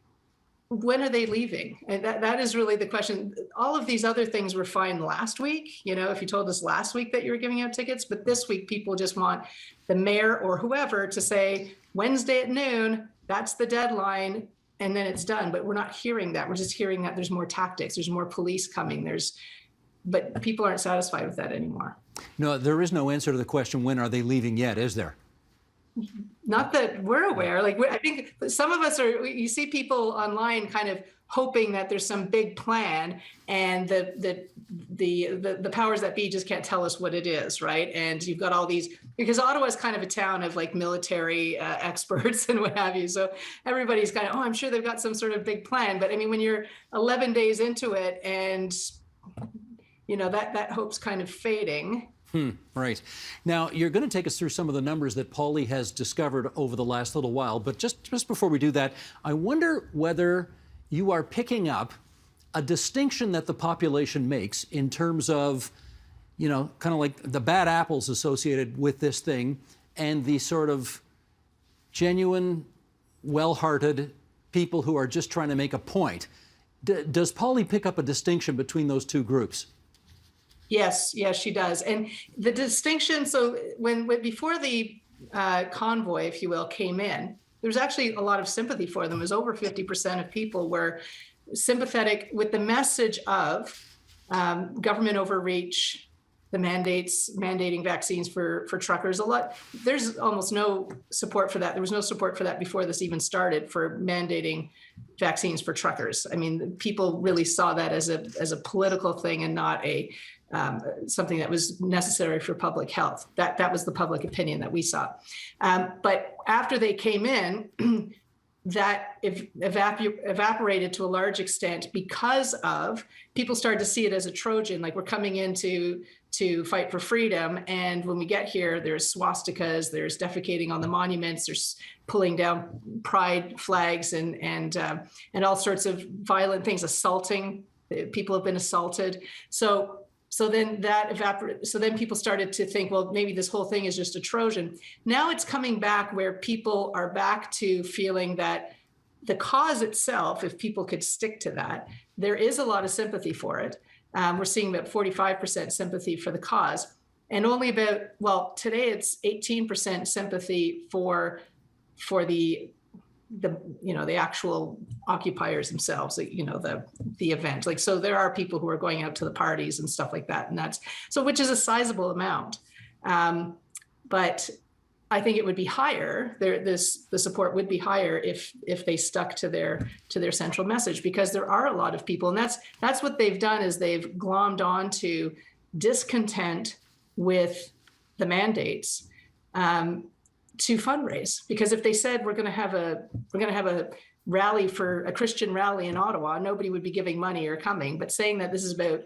When are they leaving? And that is really the question. All of these other things were fine last week. You know, if you told us last week that you were giving out tickets, but this week people just want the mayor or whoever to say Wednesday at noon, that's the deadline, and then it's done. But we're not hearing that. We're just hearing that there's more tactics, there's more police coming, but people aren't satisfied with that anymore. No, there is no answer to the question, when are they leaving yet, is there? Not that we're aware. Like, I think some of us are, you see people online kind of hoping that there's some big plan and the powers that be just can't tell us what it is, right? And you've got all these, because Ottawa is kind of a town of like military experts and what have you. So everybody's kind of, oh, I'm sure they've got some sort of big plan. But I mean, when you're 11 days into it and, you know, that hope's kind of fading. Right. Now, you're going to take us through some of the numbers that Paulie has discovered over the last little while. But just before we do that, I wonder whether you are picking up a distinction that the population makes in terms of, you know, kind of like the bad apples associated with this thing and the sort of genuine, well-hearted people who are just trying to make a point. Does Paulie pick up a distinction between those two groups? Yes, she does. And the distinction, so when before the convoy, if you will, came in, there was actually a lot of sympathy for them. It was over 50% of people were sympathetic with the message of government overreach, the mandating vaccines for truckers. There's almost no support for that. There was no support for that before this even started, for mandating vaccines for truckers. I mean, people really saw that as a political thing and not something that was necessary for public health. That was the public opinion that we saw. But after they came in, that evaporated to a large extent because of people started to see it as a Trojan, like we're coming in to fight for freedom. And when we get here, there's swastikas, there's defecating on the monuments, there's pulling down pride flags and all sorts of violent things, assaulting. People have been assaulted. So then so then people started to think, well, maybe this whole thing is just a Trojan. Now it's coming back where people are back to feeling that the cause itself, if people could stick to that, there is a lot of sympathy for it. We're seeing about 45% sympathy for the cause, and only about, well, today it's 18% sympathy for the actual occupiers themselves, you know, the event. Like, so there are people who are going out to the parties and stuff like that. And that's, so which is a sizable amount. But I think it would be higher. The support would be higher if they stuck to their central message, because there are a lot of people, and that's what they've done, is they've glommed onto discontent with the mandates. To fundraise, because if they said we're going to have a rally for a Christian rally in Ottawa, nobody would be giving money or coming. But saying that this is about,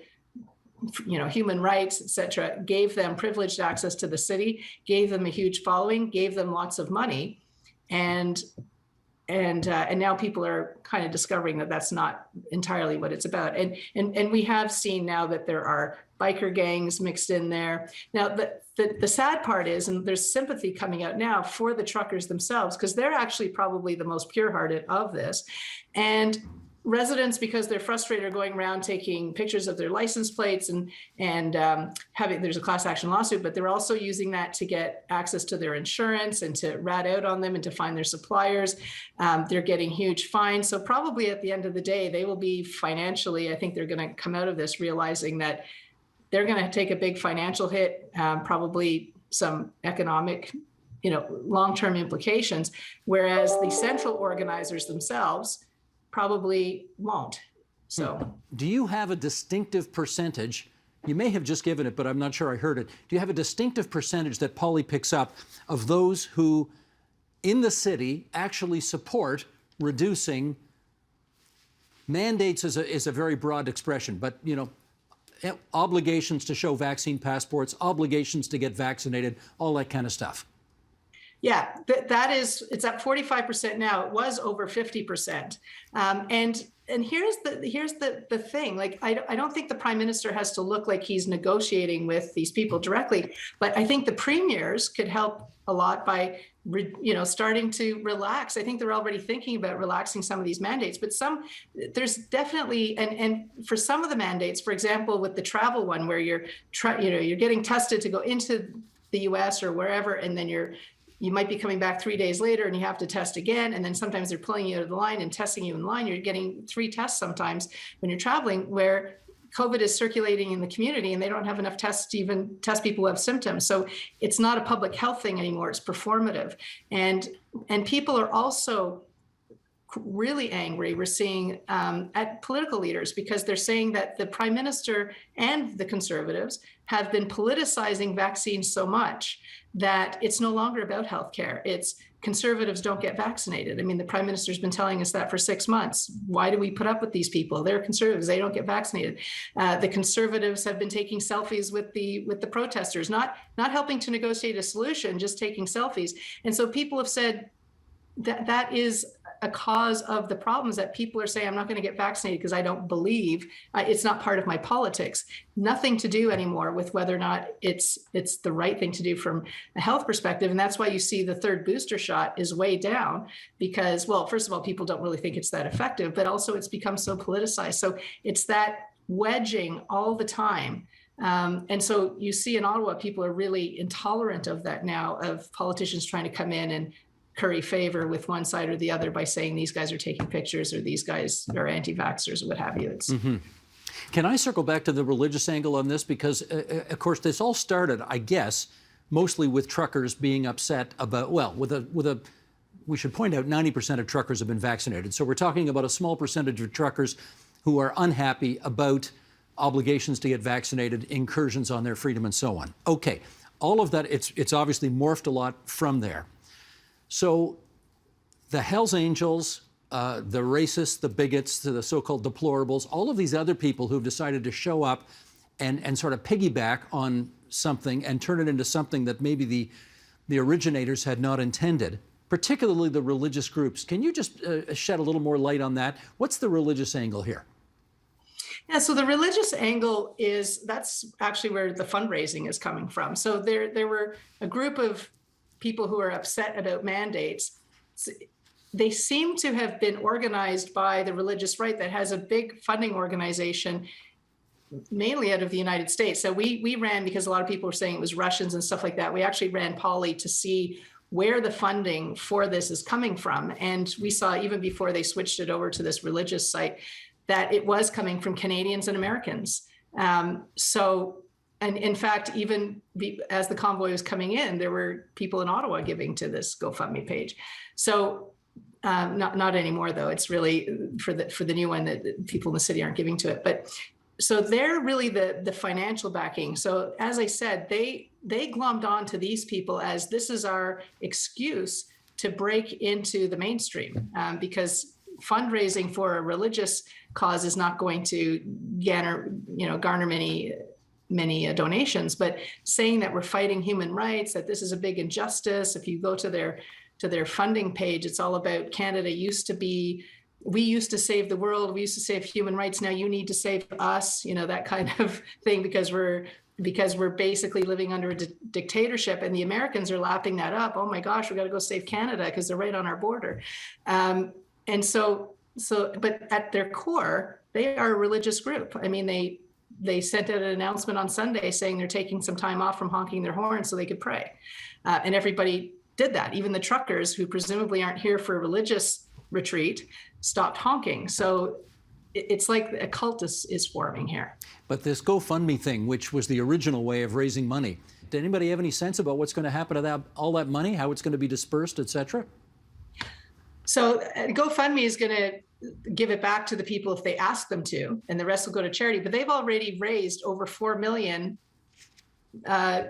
you know, human rights, etc., gave them privileged access to the city, gave them a huge following, gave them lots of money, and and now people are kind of discovering that that's not entirely what it's about. And we have seen now that there are biker gangs mixed in there. Now, the sad part is, and there's sympathy coming out now for the truckers themselves, because they're actually probably the most pure-hearted of this. And residents, because they're frustrated, are going around taking pictures of their license plates and having, there's a class action lawsuit, but they're also using that to get access to their insurance and to rat out on them and to find their suppliers. They're getting huge fines. So probably at the end of the day, they will be financially, I think they're going to come out of this realizing that they're going to take a big financial hit, probably some economic, long-term implications, whereas the central organizers themselves probably won't. So, do you have a distinctive percentage? You may have just given it, but I'm not sure I heard it. Do you have a distinctive percentage that Polly picks up of those who in the city actually support reducing mandates? Is a very broad expression, but obligations to show vaccine passports, obligations to get vaccinated, all that kind of stuff. Yeah, it's at 45% now. It was over 50%. And here's the thing. Like, I don't think the prime minister has to look like he's negotiating with these people directly, but I think the premiers could help a lot by starting to relax. I think they're already thinking about relaxing some of these mandates, but there's definitely, and for some of the mandates, for example, with the travel one, where you're getting tested to go into the US or wherever, and then you might be coming back 3 days later and you have to test again. And then sometimes they're pulling you out of the line and testing you in line. You're getting 3 tests sometimes when you're traveling, where COVID is circulating in the community and they don't have enough tests to even test people who have symptoms. So it's not a public health thing anymore, it's performative. And people are also really angry, we're seeing, at political leaders, because they're saying that the prime minister and the Conservatives have been politicizing vaccines so much that it's no longer about healthcare. It's Conservatives don't get vaccinated. I mean, the prime minister's been telling us that for 6 months. Why do we put up with these people? They're Conservatives, they don't get vaccinated. The Conservatives have been taking selfies with the protesters, not helping to negotiate a solution, just taking selfies. And so people have said that is a cause of the problems, that people are saying, I'm not going to get vaccinated because I don't believe, it's not part of my politics. Nothing to do anymore with whether or not it's the right thing to do from a health perspective. And that's why you see the third booster shot is way down, because, well, first of all, people don't really think it's that effective, but also it's become so politicized. So it's that wedging all the time. And so you see in Ottawa, people are really intolerant of that now, of politicians trying to come in and curry favor with one side or the other by saying these guys are taking pictures or these guys are anti-vaxxers or what have you. Can I circle back to the religious angle on this? Because, of course, this all started, I guess, mostly with truckers being upset about, well, we should point out 90% of truckers have been vaccinated. So we're talking about a small percentage of truckers who are unhappy about obligations to get vaccinated, incursions on their freedom, and so on. Okay, all of that, it's obviously morphed a lot from there. So the Hells Angels, the racists, the bigots, the so-called deplorables, all of these other people who've decided to show up and sort of piggyback on something and turn it into something that maybe the originators had not intended, particularly the religious groups. Can you just shed a little more light on that? What's the religious angle here? Yeah, so the religious angle that's actually where the fundraising is coming from. So there were a group of people who are upset about mandates. They seem to have been organized by the religious right that has a big funding organization, mainly out of the United States. So we ran, because a lot of people were saying it was Russians and stuff like that, we actually ran Polly to see where the funding for this is coming from. And we saw, even before they switched it over to this religious site, that it was coming from Canadians and Americans. And in fact, even as the convoy was coming in, there were people in Ottawa giving to this GoFundMe page. So not anymore, though. It's really for the new one that people in the city aren't giving to it. But so they're really the financial backing. So as I said, they glommed on to these people as this is our excuse to break into the mainstream, because fundraising for a religious cause is not going to garner many donations, but saying that we're fighting human rights, that this is a big injustice. If you go to their their funding page, it's all about Canada used to be, we used to save the world, we used to save human rights, now you need to save us, that kind of thing, because we're basically living under a dictatorship, and the Americans are lapping that up. Oh my gosh, we got to go save Canada because they're right on our border. And so, but at their core, they are a religious group. I mean, they sent out an announcement on Sunday saying they're taking some time off from honking their horns so they could pray. And everybody did that. Even the truckers, who presumably aren't here for a religious retreat, stopped honking. So it's like a cult is forming here. But this GoFundMe thing, which was the original way of raising money, did anybody have any sense about what's going to happen to all that money, how it's going to be dispersed, et cetera? So GoFundMe is going to give it back to the people if they ask them to, and the rest will go to charity. But they've already raised over $4 million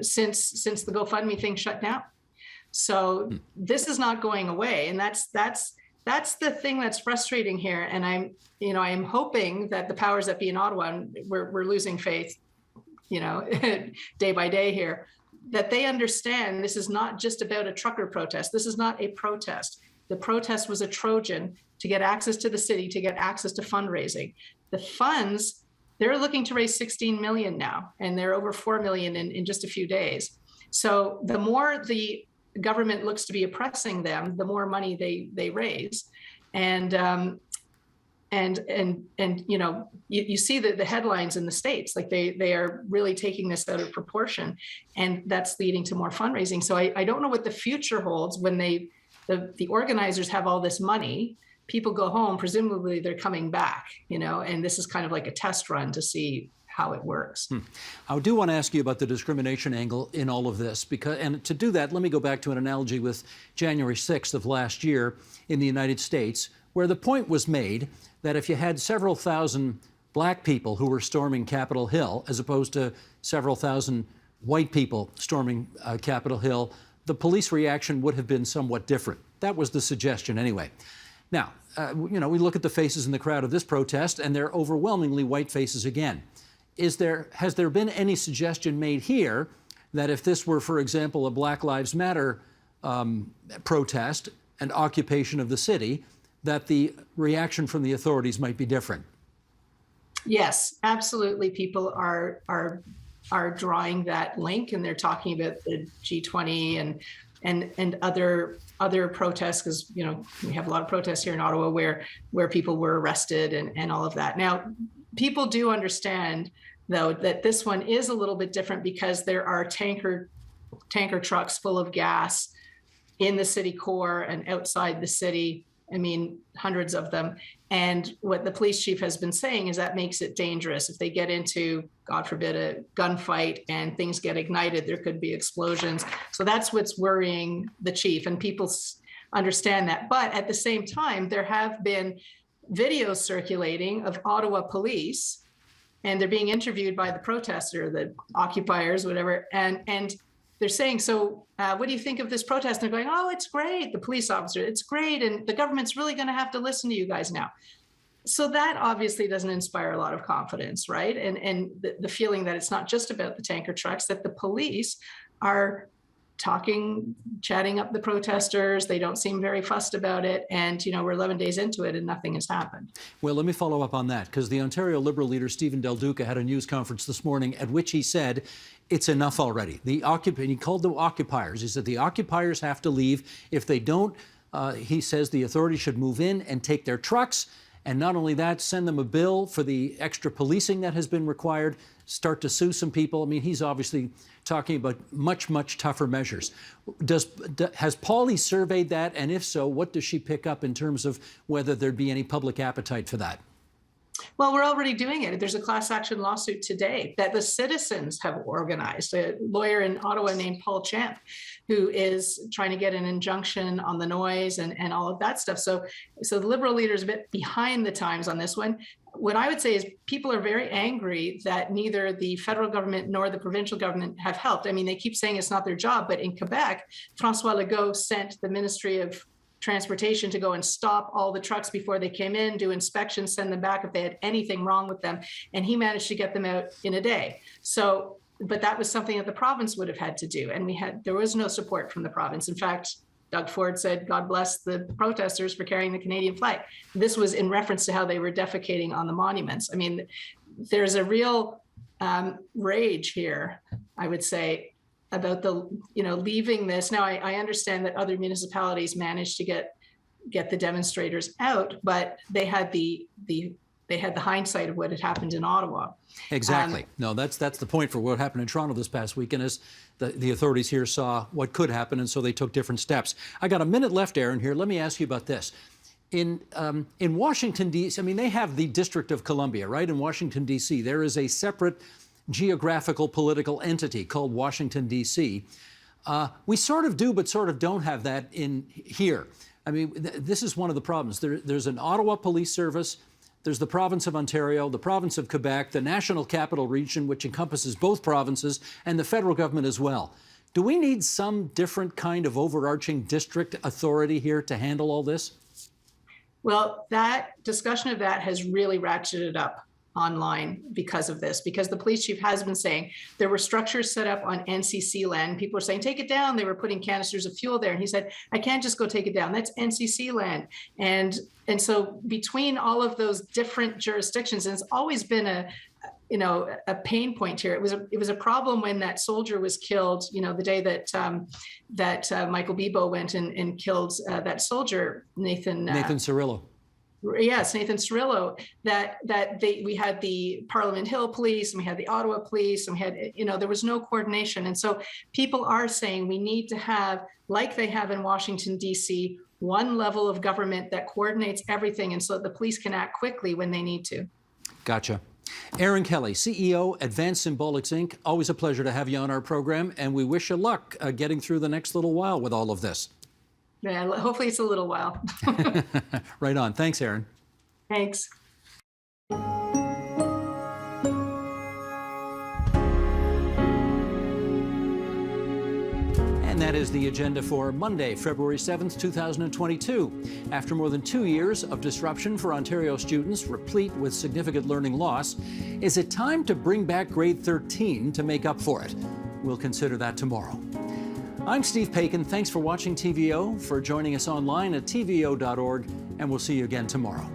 since the GoFundMe thing shut down. So this is not going away, and that's the thing that's frustrating here. And I am hoping that the powers that be in Ottawa, and we're losing faith, day by day here, that they understand this is not just about a trucker protest. This is not a protest. The protest was a Trojan to get access to the city, to get access to fundraising. The funds, they're looking to raise 16 million now, and they're over 4 million in just a few days. So the more the government looks to be oppressing them, the more money they raise. And you see the headlines in the States, like they are really taking this out of proportion, and that's leading to more fundraising. So I don't know what the future holds when the organizers have all this money. People go home, presumably they're coming back, and this is kind of like a test run to see how it works. I do want to ask you about the discrimination angle in all of this, and to do that, let me go back to an analogy with January 6th of last year in the United States, where the point was made that if you had several thousand black people who were storming Capitol Hill, as opposed to several thousand white people storming Capitol Hill, the police reaction would have been somewhat different. That was the suggestion anyway. Now, we look at the faces in the crowd of this protest, and they're overwhelmingly white faces again. Has there been any suggestion made here that if this were, for example, a Black Lives Matter protest and occupation of the city, that the reaction from the authorities might be different? Yes, absolutely. People are drawing that link, and they're talking about the G20 and other protests, because we have a lot of protests here in Ottawa where people were arrested and all of that. Now, people do understand, though, that this one is a little bit different because there are tanker trucks full of gas in the city core and outside the city. I mean, hundreds of them. And what the police chief has been saying is that makes it dangerous. If they get into, God forbid, a gunfight and things get ignited, there could be explosions. So that's what's worrying the chief, and people understand that. But at the same time, there have been videos circulating of Ottawa police, and they're being interviewed by the protester, the occupiers, whatever, and they're saying, so what do you think of this protest? And they're going, oh, it's great. The police officer, it's great. And the government's really going to have to listen to you guys now. So that obviously doesn't inspire a lot of confidence, right? And the feeling that it's not just about the tanker trucks, that the police are chatting up the protesters. They don't seem very fussed about it. And, we're 11 days into it and nothing has happened. Well, let me follow up on that, because the Ontario Liberal leader, Stephen Del Duca, had a news conference this morning at which he said, it's enough already. He called them occupiers. He said the occupiers have to leave. If they don't, he says the authorities should move in and take their trucks. And not only that, send them a bill for the extra policing that has been required, start to sue some people. I mean, he's obviously talking about much, much tougher measures. Has Pauly surveyed that? And if so, what does she pick up in terms of whether there'd be any public appetite for that? Well, we're already doing it. There's a class action lawsuit today that the citizens have organized. A lawyer in Ottawa named Paul Champ, who is trying to get an injunction on the noise and all of that stuff. So the Liberal leader is a bit behind the times on this one. What I would say is people are very angry that neither the federal government nor the provincial government have helped. I mean, they keep saying it's not their job, but in Quebec, François Legault sent the Ministry of Transportation to go and stop all the trucks before they came in, do inspections, send them back if they had anything wrong with them. And he managed to get them out in a day. So, but that was something that the province would have had to do. And there was no support from the province. In fact, Doug Ford said, God bless the protesters for carrying the Canadian flag. This was in reference to how they were defecating on the monuments. I mean, there's a real rage here, I would say, about leaving this. Now, I understand that other municipalities managed to get the demonstrators out, but they had the hindsight of what had happened in Ottawa. Exactly. No, that's the point for what happened in Toronto this past weekend is the authorities here saw what could happen, and so they took different steps. I got a minute left, Erin, here. Let me ask you about this. In Washington, D.C., I mean, they have the District of Columbia, right? In Washington, D.C., there is a separate geographical political entity called Washington, D.C. We sort of do, but sort of don't have that in here. I mean, this is one of the problems. There's an Ottawa Police Service. There's the province of Ontario, the province of Quebec, the National Capital Region, which encompasses both provinces, and the federal government as well. Do we need some different kind of overarching district authority here to handle all this? Well, that discussion of that has really ratcheted up online because of this, because the police chief has been saying there were structures set up on NCC land. People are saying, take it down. They were putting canisters of fuel there. And he said, I can't just go take it down. That's NCC land. And so between all of those different jurisdictions, and it's always been a pain point here. It was a problem when that soldier was killed, the day that Michael Bebo went and killed that soldier, Nathan Cirillo. Yes, Nathan Cirillo, we had the Parliament Hill police and we had the Ottawa police and we had, there was no coordination. And so people are saying we need to have, like they have in Washington, D.C., one level of government that coordinates everything and so that the police can act quickly when they need to. Gotcha. Erin Kelly, CEO, Advanced Symbolics, Inc. Always a pleasure to have you on our program, and we wish you luck getting through the next little while with all of this. Yeah, hopefully it's a little while. Right on. Thanks, Erin. Thanks. And that is the agenda for Monday, February 7th, 2022. After more than 2 years of disruption for Ontario students, replete with significant learning loss, is it time to bring back grade 13 to make up for it? We'll consider that tomorrow. I'm Steve Paikin. Thanks for watching TVO, for joining us online at tvo.org, and we'll see you again tomorrow.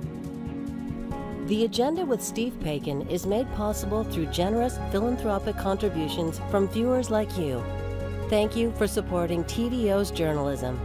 The Agenda with Steve Paikin is made possible through generous philanthropic contributions from viewers like you. Thank you for supporting TVO's journalism.